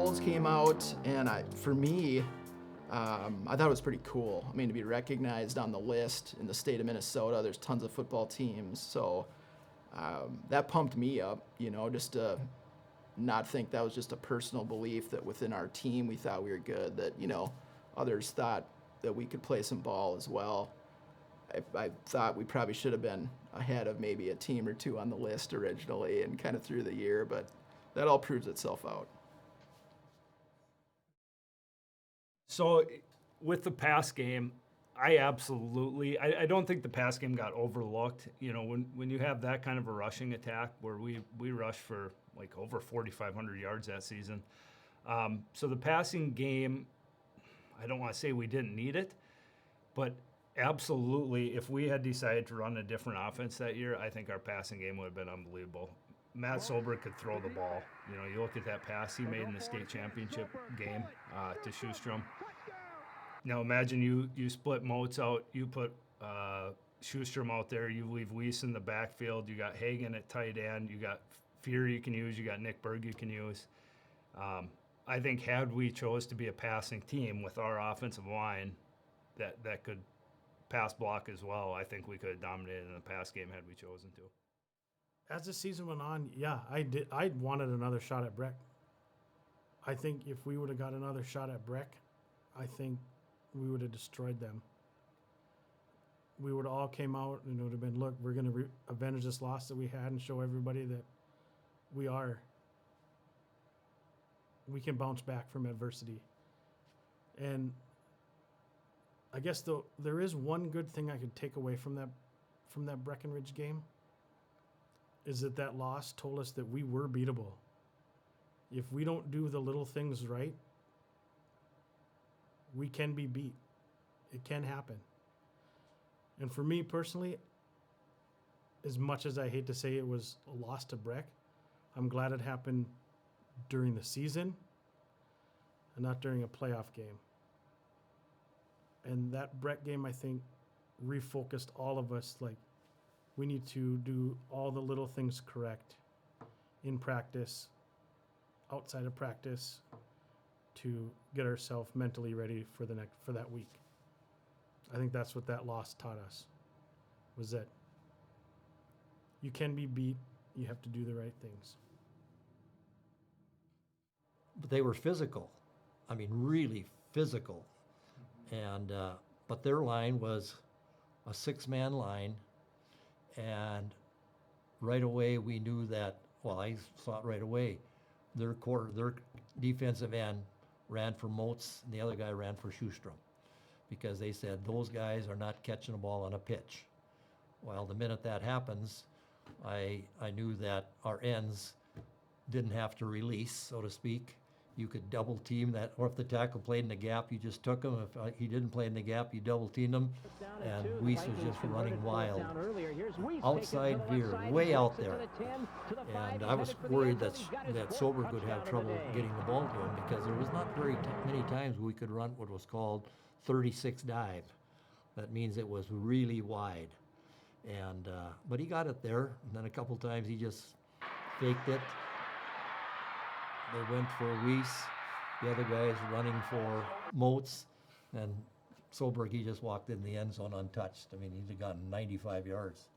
polls came out, and for me, I thought it was pretty cool. I mean, to be recognized on the list in the state of Minnesota, there's tons of football teams, so that pumped me up, just to not think that was just a personal belief that within our team we thought we were good, that, others thought that we could play some ball as well. I thought we probably should have been ahead of maybe a team or two on the list originally and kind of through the year, but that all proves itself out. So with the pass game, I don't think the pass game got overlooked. When you have that kind of a rushing attack where we rushed for like over 4,500 yards that season. So the passing game, I don't want to say we didn't need it, but absolutely, if we had decided to run a different offense that year, I think our passing game would have been unbelievable. Matt Sober could throw the ball. You look at that pass he made in the state championship game to Schustrom. Now imagine you split Moats out, you put Schustrom out there, you leave Weiss in the backfield, you got Hagen at tight end, you got Feir you can use, you got Nick Berg you can use. I think had we chose to be a passing team with our offensive line that could pass block as well, I think we could have dominated in the pass game had we chosen to. As the season went on, yeah, I wanted another shot at Breck. I think if we would have got another shot at Breck, I think we would have destroyed them. We would have all came out and it would have been, look, we're going to avenge this loss that we had and show everybody that we can bounce back from adversity. And I guess there is one good thing I could take away from that Breckenridge game, is that loss told us that we were beatable. If we don't do the little things right, we can be beat. It can happen. And for me personally, as much as I hate to say it was a loss to Breck, I'm glad it happened during the season and not during a playoff game. And that Breck game, I think, refocused all of us. Like, we need to do all the little things correct in practice, outside of practice, to get ourselves mentally ready for that week. I think that's what that loss taught us, was that you can be beat, you have to do the right things. But they were physical. I mean, really physical. And but their line was a 6-man line, and right away we knew that. Well, I saw it right away. Their defensive end ran for Moats, and the other guy ran for Schustrom, because they said those guys are not catching the ball on a pitch. Well, the minute that happens, I knew that our ends didn't have to release, so to speak. You could double team that, or if the tackle played in the gap, you just took him. If he didn't play in the gap, you double teamed him. And Weiss was just running wild. Outside veer, way out there. And I was worried that Sober could have trouble getting the ball to him, because there was not very many times we could run what was called 36 dive. That means it was really wide. And but he got it there. And then a couple times he just faked it. They went for Weiss, the other guys running for Moats, and Solberg, he just walked in the end zone untouched. I mean, he'd have gotten 95 yards.